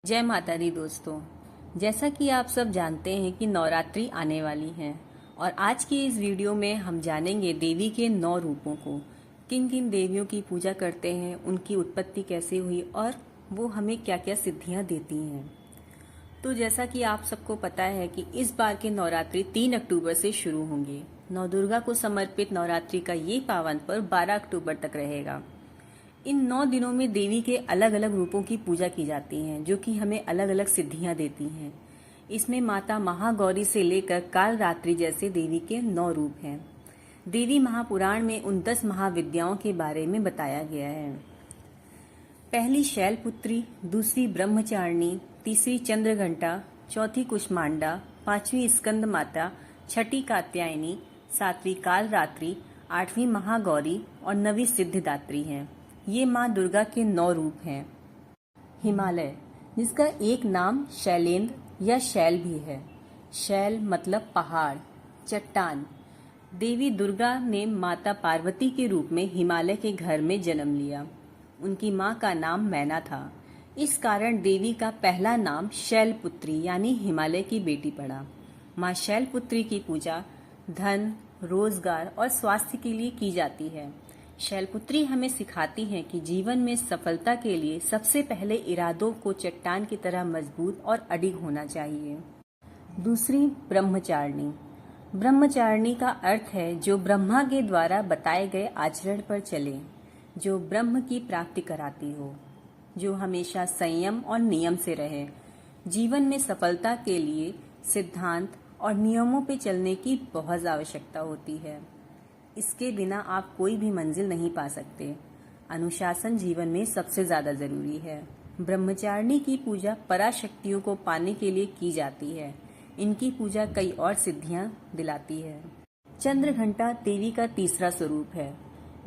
जय माता दी दोस्तों। जैसा कि आप सब जानते हैं कि नवरात्रि आने वाली हैं और आज की इस वीडियो में हम जानेंगे देवी के 9 रूपों को। किन किन देवियों की पूजा करते हैं, उनकी उत्पत्ति कैसे हुई और वो हमें क्या क्या सिद्धियां देती हैं। तो जैसा कि आप सबको पता है कि इस बार के नवरात्रि 3 अक्टूबर से शुरू होंगे। नौ दुर्गा को समर्पित नवरात्रि का ये पावन पर्व 12 अक्टूबर तक रहेगा। इन 9 दिनों में देवी के अलग अलग रूपों की पूजा की जाती है, जो कि हमें अलग अलग सिद्धियां देती हैं। इसमें माता महागौरी से लेकर कालरात्रि जैसे देवी के 9 रूप हैं। देवी महापुराण में उन 10 महाविद्याओं के बारे में बताया गया है। पहली शैलपुत्री, दूसरी ब्रह्मचारिणी, तीसरी चंद्रघंटा, चौथी कुष्मांडा, पांचवी स्कंद माता, छठी कात्यायनी, सातवीं कालरात्रि, आठवीं महागौरी और नवीं सिद्धिदात्री हैं। ये माँ दुर्गा के 9 रूप हैं। हिमालय, जिसका एक नाम शैलेंद्र या शैल भी है। शैल मतलब पहाड़, चट्टान। देवी दुर्गा ने माता पार्वती के रूप में हिमालय के घर में जन्म लिया। उनकी माँ का नाम मैना था। इस कारण देवी का पहला नाम शैलपुत्री यानी हिमालय की बेटी पड़ा। माँ शैलपुत्री की पूजा धन, रोजगार और स्वास्थ्य के लिए की जाती है। शैलपुत्री हमें सिखाती है कि जीवन में सफलता के लिए सबसे पहले इरादों को चट्टान की तरह मजबूत और अडिग होना चाहिए। दूसरी ब्रह्मचारिणी। ब्रह्मचारिणी का अर्थ है जो ब्रह्मा के द्वारा बताए गए आचरण पर चले, जो ब्रह्म की प्राप्ति कराती हो, जो हमेशा संयम और नियम से रहे। जीवन में सफलता के लिए सिद्धांत और नियमों पे चलने की बहुत आवश्यकता होती है। इसके बिना आप कोई भी मंजिल नहीं पा सकते। अनुशासन जीवन में सबसे ज्यादा जरूरी है। ब्रह्मचारिणी की पूजा पराशक्तियों को पाने के लिए की जाती है। इनकी पूजा कई और सिद्धियां दिलाती है। चंद्रघंटा देवी का तीसरा स्वरूप है,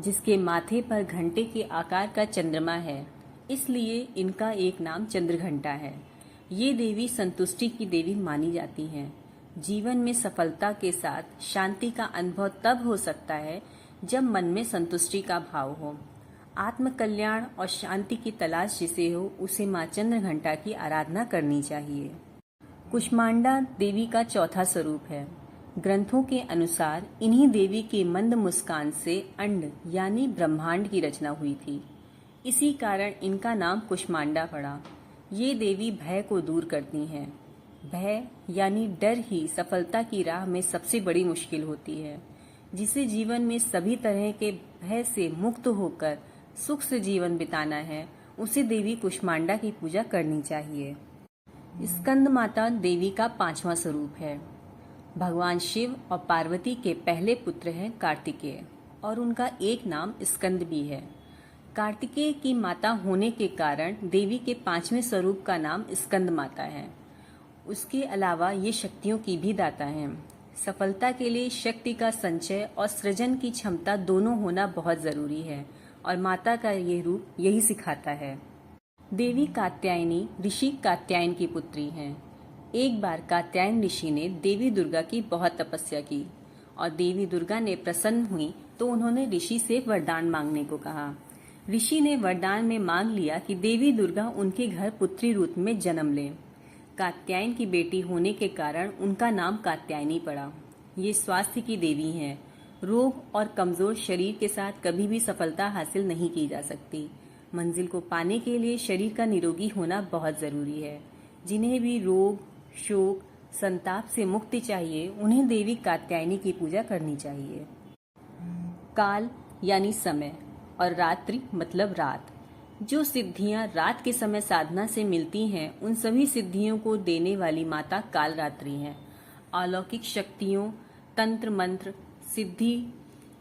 जिसके माथे पर घंटे के आकार का चंद्रमा है, इसलिए इनका एक नाम चंद्रघंटा है। ये देवी संतुष्टि की देवी मानी जाती हैं। जीवन में सफलता के साथ शांति का अनुभव तब हो सकता है जब मन में संतुष्टि का भाव हो। आत्म कल्याण और शांति की तलाश जिसे हो, उसे माँ चंद्रघंटा की आराधना करनी चाहिए। कुष्मांडा देवी का चौथा स्वरूप है। ग्रंथों के अनुसार इन्हीं देवी की मंद मुस्कान से अंड यानी ब्रह्मांड की रचना हुई थी। इसी कारण इनका नाम कुष्मांडा पड़ा। ये देवी भय को दूर करती हैं। भय यानी डर ही सफलता की राह में सबसे बड़ी मुश्किल होती है। जिसे जीवन में सभी तरह के भय से मुक्त होकर सुख से जीवन बिताना है, उसे देवी कुष्मांडा की पूजा करनी चाहिए। स्कंद माता देवी का 5वां स्वरूप है। भगवान शिव और पार्वती के पहले पुत्र हैं कार्तिकेय और उनका एक नाम स्कंद भी है। कार्तिकेय की माता होने के कारण देवी के 5वें स्वरूप का नाम स्कंद माता है। उसके अलावा ये शक्तियों की भी दाता हैं। सफलता के लिए शक्ति का संचय और सृजन की क्षमता दोनों होना बहुत जरूरी है और माता का ये रूप यही सिखाता है। देवी कात्यायनी ऋषि कात्यायन की पुत्री हैं। एक बार कात्यायन ऋषि ने देवी दुर्गा की बहुत तपस्या की और देवी दुर्गा ने प्रसन्न हुई तो उन्होंने ऋषि से वरदान मांगने को कहा। ऋषि ने वरदान में मांग लिया कि देवी दुर्गा उनके घर पुत्री रूप में जन्म ले। कात्यायन की बेटी होने के कारण उनका नाम कात्यायनी पड़ा। ये स्वास्थ्य की देवी हैं। रोग और कमजोर शरीर के साथ कभी भी सफलता हासिल नहीं की जा सकती। मंजिल को पाने के लिए शरीर का निरोगी होना बहुत जरूरी है। जिन्हें भी रोग, शोक, संताप से मुक्ति चाहिए, उन्हें देवी कात्यायनी की पूजा करनी चाहिए। काल यानी समय और रात्रि मतलब रात। जो सिद्धियां रात के समय साधना से मिलती हैं, उन सभी सिद्धियों को देने वाली माता कालरात्रि हैं। अलौकिक शक्तियों, तंत्र मंत्र, सिद्धि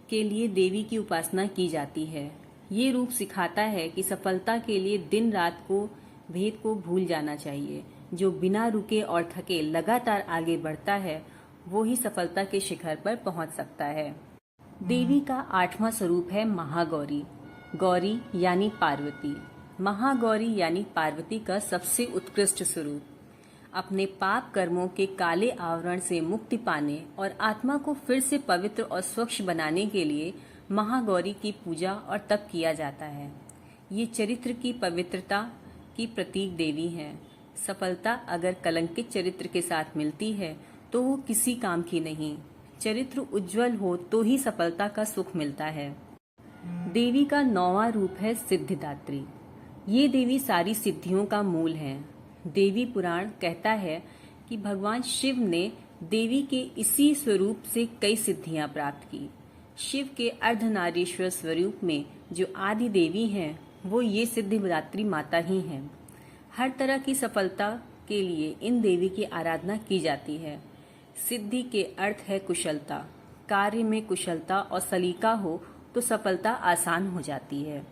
के लिए देवी की उपासना की जाती है। ये रूप सिखाता है कि सफलता के लिए दिन रात को भेद को भूल जाना चाहिए। जो बिना रुके और थके लगातार आगे बढ़ता है, वो ही सफलता के शिखर पर पहुंच सकता है। देवी का 8वां स्वरूप है महागौरी। गौरी यानी पार्वती। महागौरी यानी पार्वती का सबसे उत्कृष्ट स्वरूप। अपने पाप कर्मों के काले आवरण से मुक्ति पाने और आत्मा को फिर से पवित्र और स्वच्छ बनाने के लिए महागौरी की पूजा और तप किया जाता है। ये चरित्र की पवित्रता की प्रतीक देवी हैं। सफलता अगर कलंकित चरित्र के साथ मिलती है तो वो किसी काम की नहीं। चरित्र उज्जवल हो तो ही सफलता का सुख मिलता है। देवी का 9वां रूप है सिद्धिदात्री। ये देवी सारी सिद्धियों का मूल है। देवी पुराण कहता है कि भगवान शिव ने देवी के इसी स्वरूप से कई सिद्धियां प्राप्त की। शिव के अर्धनारीश्वर स्वरूप में जो आदि देवी हैं वो ये सिद्धिदात्री माता ही हैं। हर तरह की सफलता के लिए इन देवी की आराधना की जाती है। सिद्धि के अर्थ है कुशलता। कार्य में कुशलता और सलीका हो तो सफलता आसान हो जाती है।